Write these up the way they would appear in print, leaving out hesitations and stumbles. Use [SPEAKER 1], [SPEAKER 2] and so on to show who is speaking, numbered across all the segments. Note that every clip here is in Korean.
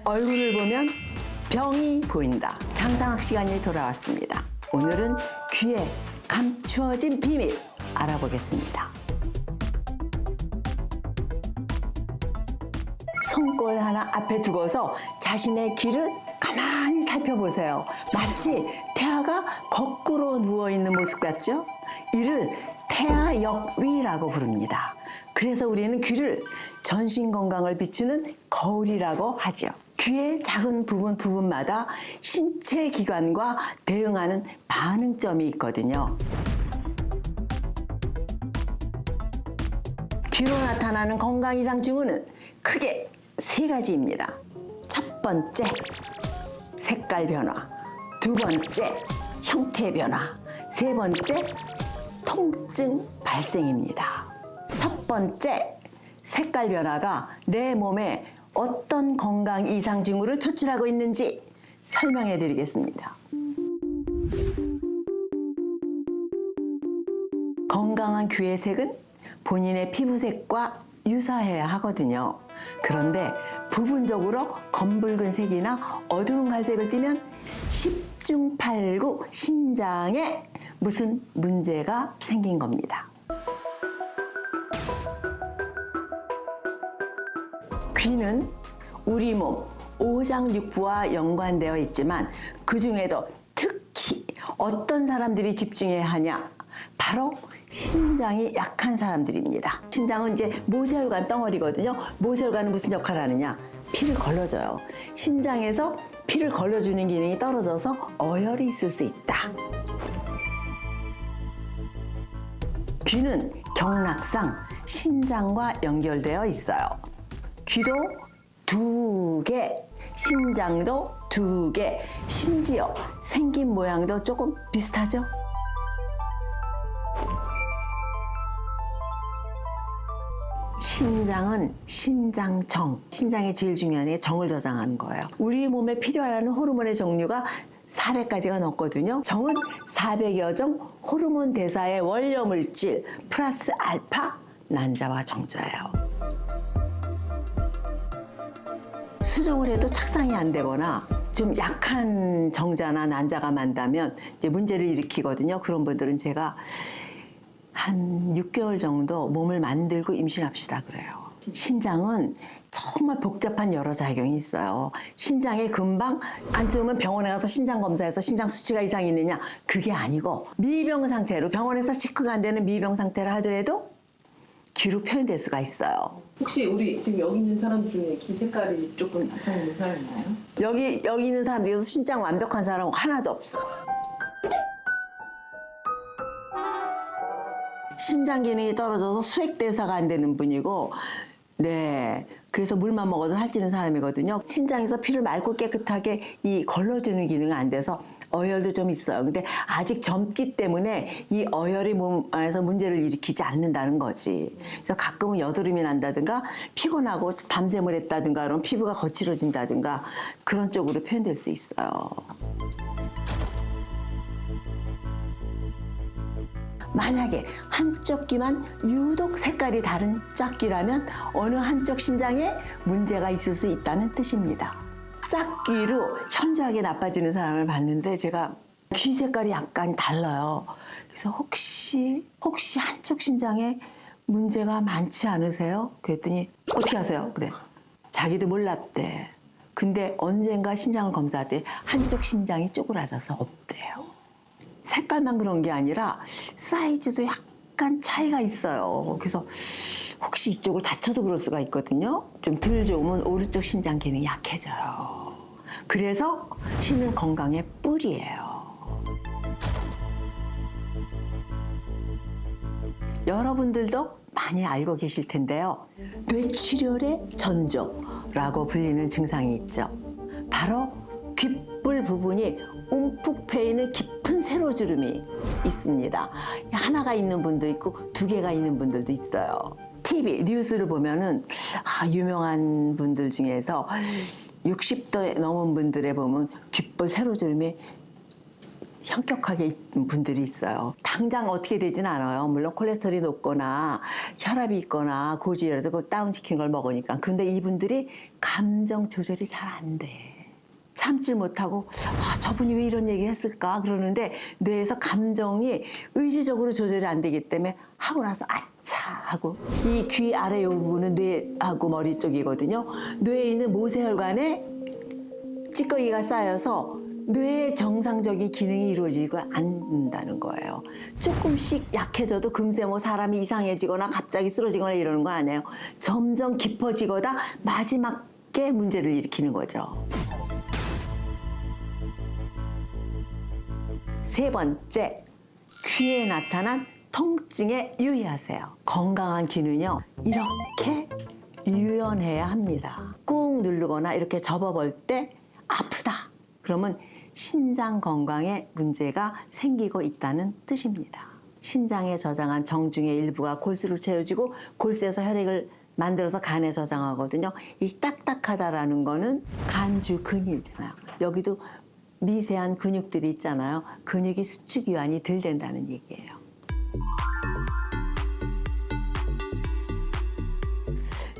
[SPEAKER 1] 얼굴을 보면 병이 보인다. 장상학 시간이 돌아왔습니다. 오늘은 귀에 감추어진 비밀 알아보겠습니다. 손골 하나 앞에 두고서 자신의 귀를 가만히 살펴보세요. 마치 태아가 거꾸로 누워있는 모습 같죠? 이를 태아역위라고 부릅니다. 그래서 우리는 귀를 전신 건강을 비추는 거울이라고 하죠. 귀의 작은 부분마다 신체 기관과 대응하는 반응점이 있거든요. 귀로 나타나는 건강 이상 징후는 크게 세 가지입니다. 첫 번째, 색깔 변화. 두 번째, 형태 변화. 세 번째, 통증 발생입니다. 첫 번째, 색깔 변화가 내 몸에 어떤 건강 이상 징후를 표출하고 있는지 설명해 드리겠습니다. 건강한 귀의 색은 본인의 피부색과 유사해야 하거든요. 그런데 부분적으로 검붉은 색이나 어두운 갈색을 띠면 십중팔구 신장에 무슨 문제가 생긴 겁니다. 귀는 우리 몸 오장육부와 연관되어 있지만 그 중에도 특히 어떤 사람들이 집중해야 하냐? 바로 신장이 약한 사람들입니다. 신장은 이제 모세혈관 덩어리거든요. 모세혈관은 무슨 역할을 하느냐? 피를 걸러줘요. 신장에서 피를 걸러주는 기능이 떨어져서 어혈이 있을 수 있다. 귀는 경락상 신장과 연결되어 있어요. 귀도 2개, 신장도 2개, 심지어 생긴 모양도 조금 비슷하죠? 신장은 신장정, 신장에 제일 중요한 게 정을 저장하는 거예요. 우리 몸에 필요한 호르몬의 종류가 400가지가 넘거든요. 정은 400여 종 호르몬 대사의 원료 물질 플러스 알파 난자와 정자예요. 수정을 해도 착상이 안 되거나 좀 약한 정자나 난자가 많다면 이제 문제를 일으키거든요. 그런 분들은 제가 한 6개월 정도 몸을 만들고 임신합시다 그래요. 신장은 정말 복잡한 여러 작용이 있어요. 신장에 금방 안 좋으면 병원에 가서 신장 검사해서 신장 수치가 이상이 있느냐? 그게 아니고 미병 상태로 병원에서 체크가 안 되는 미병 상태를 하더라도 귀로 표현될 수가 있어요.
[SPEAKER 2] 혹시 우리 지금 여기 있는 사람 중에 귀 색깔이 조금 이상 있는 사람 있나요?
[SPEAKER 1] 여기 있는 사람 중에서 신장 완벽한 사람은 하나도 없어. 신장 기능이 떨어져서 수액대사가 안 되는 분이고, 네. 그래서 물만 먹어도 살찌는 사람이거든요. 신장에서 피를 맑고 깨끗하게 걸러주는 기능이 안 돼서 어혈도 좀 있어요. 근데 아직 젊기 때문에 이 어혈이 몸 안에서 문제를 일으키지 않는다는 거지. 그래서 가끔은 여드름이 난다든가 피곤하고 밤샘을 했다든가 그러면 피부가 거칠어진다든가 그런 쪽으로 표현될 수 있어요. 만약에 한쪽 귀만 유독 색깔이 다른 짝귀라면 어느 한쪽 신장에 문제가 있을 수 있다는 뜻입니다. 짝귀로 현저하게 나빠지는 사람을 봤는데 제가 귀 색깔이 약간 달라요. 그래서 혹시 한쪽 신장에 문제가 많지 않으세요? 그랬더니 어떻게 하세요? 그래. 자기도 몰랐대. 근데 언젠가 신장을 검사할 때 한쪽 신장이 쪼그라져서 없대요. 색깔만 그런 게 아니라 사이즈도 약간 차이가 있어요. 그래서 혹시 이쪽을 다쳐도 그럴 수가 있거든요. 좀 덜 좋으면 오른쪽 신장 기능이 약해져요. 그래서 귀는 건강의 뿔이에요. 여러분들도 많이 알고 계실 텐데요. 뇌출혈의 전조라고 불리는 증상이 있죠. 바로 귓불 부분이 움푹 패이는 깊은 세로주름이 있습니다. 하나가 있는 분도 있고 2개가 있는 분들도 있어요. TV, 뉴스를 보면은 유명한 분들 중에서 60대 넘은 분들에 보면 귓볼 세로주름이 현격하게 있는 분들이 있어요. 당장 어떻게 되진 않아요. 물론 콜레스테롤이 높거나 혈압이 있거나 고지혈에서 그 다운시킨 걸 먹으니까. 근데 이분들이 감정 조절이 잘 안 돼. 참질 못하고 저분이 왜 이런 얘기 했을까 그러는데 뇌에서 감정이 의지적으로 조절이 안 되기 때문에 하고 나서 아차 하고 이 귀 아래 요 부분은 뇌하고 머리 쪽이거든요. 뇌에 있는 모세혈관에 찌꺼기가 쌓여서 뇌의 정상적인 기능이 이루어지지 않는다는 거예요. 조금씩 약해져도 금세 뭐 사람이 이상해지거나 갑자기 쓰러지거나 이러는 거 아니에요. 점점 깊어지거나 마지막에 문제를 일으키는 거죠. 세 번째, 귀에 나타난 통증에 유의하세요. 건강한 귀는요, 이렇게 유연해야 합니다. 꾹 누르거나 이렇게 접어볼 때 아프다. 그러면 신장 건강에 문제가 생기고 있다는 뜻입니다. 신장에 저장한 정중의 일부가 골수로 채워지고 골수에서 혈액을 만들어서 간에 저장하거든요. 이 딱딱하다라는 거는 간주 근이잖아요. 여기도 미세한 근육들이 있잖아요. 근육이 수축 이완이 덜 된다는 얘기예요.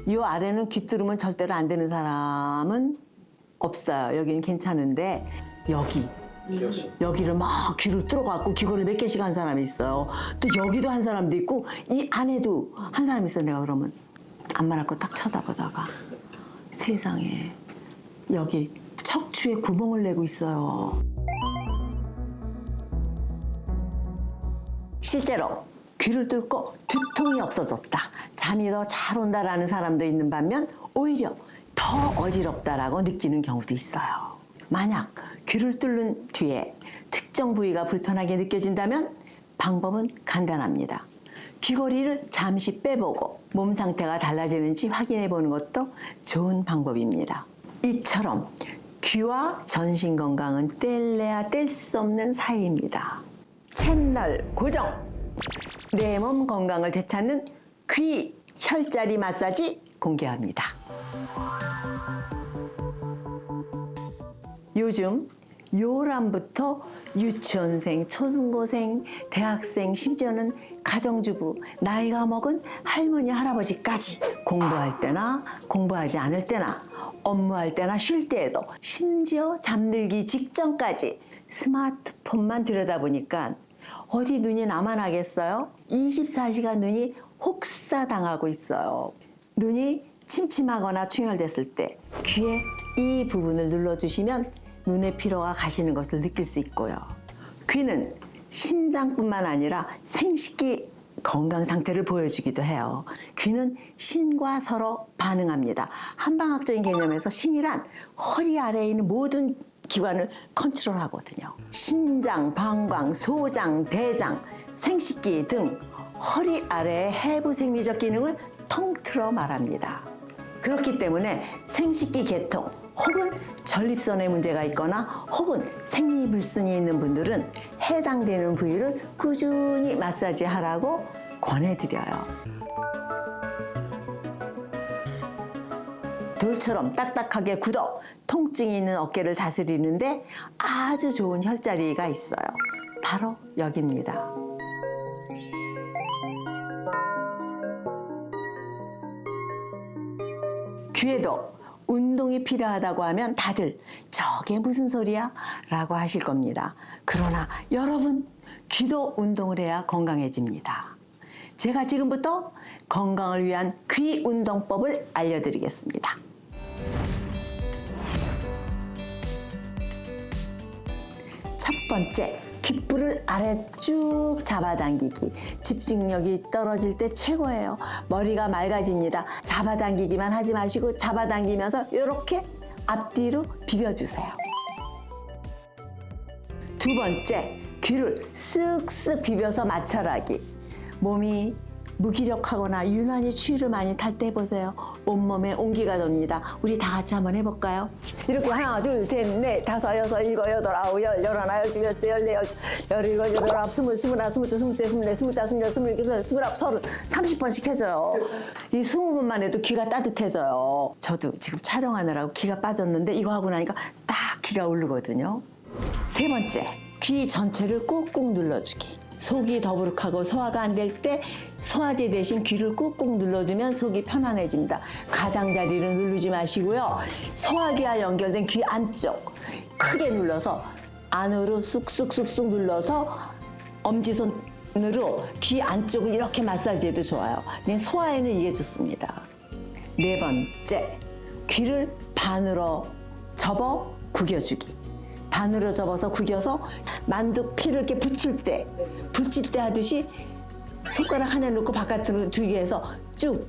[SPEAKER 1] 이 아래는 귀 뚫으면 절대로 안 되는 사람은 없어요. 여기는 괜찮은데 여기를 막 귀로 뚫어갖고 귀걸이 몇 개씩 한 사람이 있어요. 또 여기도 한 사람도 있고 이 안에도 한 사람이 있어요. 내가 그러면 안 말할 거 딱 쳐다보다가 세상에 여기 척추에 구멍을 내고 있어요. 실제로 귀를 뚫고 두통이 없어졌다, 잠이 더 잘 온다라는 사람도 있는 반면 오히려 더 어지럽다라고 느끼는 경우도 있어요. 만약 귀를 뚫는 뒤에 특정 부위가 불편하게 느껴진다면 방법은 간단합니다. 귀걸이를 잠시 빼보고 몸 상태가 달라지는지 확인해 보는 것도 좋은 방법입니다. 이처럼 귀와 전신 건강은 뗄래야 뗄 수 없는 사이입니다. 채널 고정! 내 몸 건강을 되찾는 귀 혈자리 마사지 공개합니다. 요즘 요람부터 유치원생, 초중고생, 대학생, 심지어는 가정주부, 나이가 먹은 할머니, 할아버지까지 공부할 때나 공부하지 않을 때나 업무할 때나 쉴 때에도 심지어 잠들기 직전까지 스마트폰만 들여다보니까 어디 눈이 나만 하겠어요? 24시간 눈이 혹사당하고 있어요. 눈이 침침하거나 충혈됐을 때 귀에 이 부분을 눌러주시면 눈의 피로가 가시는 것을 느낄 수 있고요. 귀는 신장뿐만 아니라 생식기 건강 상태를 보여주기도 해요. 귀는 신과 서로 반응합니다. 한방학적인 개념에서 신이란 허리 아래에 있는 모든 기관을 컨트롤하거든요. 신장, 방광, 소장, 대장, 생식기 등 허리 아래의 해부 생리적 기능을 통틀어 말합니다. 그렇기 때문에 생식기 계통 혹은 전립선에 문제가 있거나 혹은 생리불순이 있는 분들은 해당되는 부위를 꾸준히 마사지하라고 권해드려요. 돌처럼 딱딱하게 굳어 통증이 있는 어깨를 다스리는데 아주 좋은 혈자리가 있어요. 바로 여기입니다. 귀에도 운동이 필요하다고 하면 다들 저게 무슨 소리야? 라고 하실 겁니다. 그러나 여러분, 귀도 운동을 해야 건강해집니다. 제가 지금부터 건강을 위한 귀 운동법을 알려드리겠습니다. 첫 번째, 귓불을 아래 쭉 잡아당기기. 집중력이 떨어질 때 최고예요. 머리가 맑아집니다. 잡아당기기만 하지 마시고 잡아당기면서 이렇게 앞뒤로 비벼주세요. 두 번째, 귀를 쓱쓱 비벼서 마찰하기. 몸이 무기력하거나 유난히 추위를 많이 탈 때 해보세요. 온몸에 온기가 돕니다. 우리 다 같이 한번 해볼까요? 이렇게 하나, 둘, 셋, 넷, 다섯, 여섯, 일곱, 여덟, 아홉, 열, 열하나, 열두, 열세, 열네, 열일곱, 열아홉, 스물, 스물하나, 스물둘, 스물셋, 스물넷, 스물다섯, 스물여섯, 스물일곱, 스물아홉, 서른, 30번씩 해줘요. 이 20번만 해도 귀가 따뜻해져요. 저도 지금 촬영하느라고 귀가 빠졌는데 이거 하고 나니까 딱 귀가 오르거든요. 세 번째, 귀 전체를 꾹꾹 눌러주기. 속이 더부룩하고 소화가 안 될 때 소화제 대신 귀를 꾹꾹 눌러주면 속이 편안해집니다. 가장자리를 누르지 마시고요. 소화기와 연결된 귀 안쪽 크게 눌러서 안으로 쑥쑥쑥쑥 눌러서 엄지손으로 귀 안쪽을 이렇게 마사지해도 좋아요. 네, 소화에는 이게 좋습니다. 네 번째, 귀를 반으로 접어 구겨주기. 반으로 접어서 구겨서 만두 피를 이렇게 붙일 때 하듯이 손가락 하나 놓고 바깥으로 두게 해서 쭉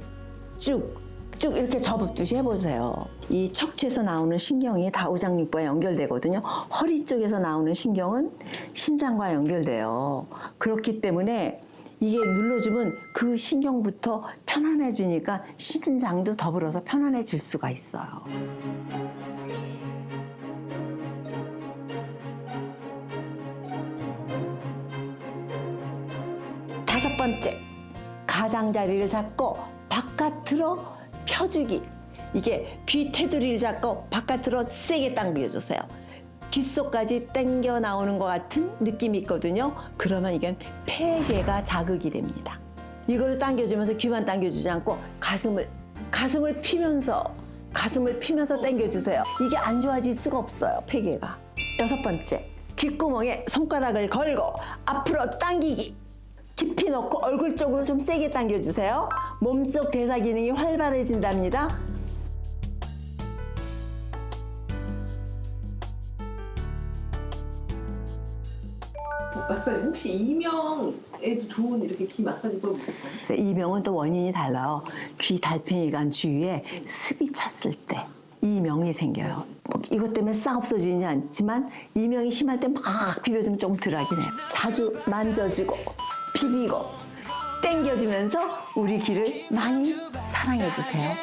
[SPEAKER 1] 이렇게 접듯이 해보세요. 이 척추에서 나오는 신경이 다우장육부와 연결되거든요. 허리 쪽에서 나오는 신경은 신장과 연결돼요. 그렇기 때문에 이게 눌러주면 그 신경부터 편안해지니까 신장도 더불어서 편안해질 수가 있어요. 다섯 번째, 가장자리를 잡고 바깥으로 펴주기. 이게 귀 테두리를 잡고 바깥으로 세게 당겨주세요. 귓속까지 당겨 나오는 것 같은 느낌이 있거든요. 그러면 이게 폐계가 자극이 됩니다. 이걸 당겨주면서 귀만 당겨주지 않고 가슴을 피면서 당겨주세요. 이게 안 좋아질 수가 없어요, 폐계가. 여섯 번째, 귓구멍에 손가락을 걸고 앞으로 당기기. 깊이 넣고 얼굴 쪽으로 좀 세게 당겨주세요. 몸속 대사 기능이 활발해진답니다.
[SPEAKER 2] 박사님 혹시 이명에도 좋은 이렇게 귀 마사지법 있을까요?
[SPEAKER 1] 이명은 또 원인이 달라요. 귀 달팽이관 주위에 습이 찼을 때 이명이 생겨요. 이것 때문에 싹 없어지지 않지만 이명이 심할 때 막 비벼주면 조금 덜하긴 해요. 자주 만져주고 비비고 땡겨주면서 우리 귀를 많이 사랑해 주세요.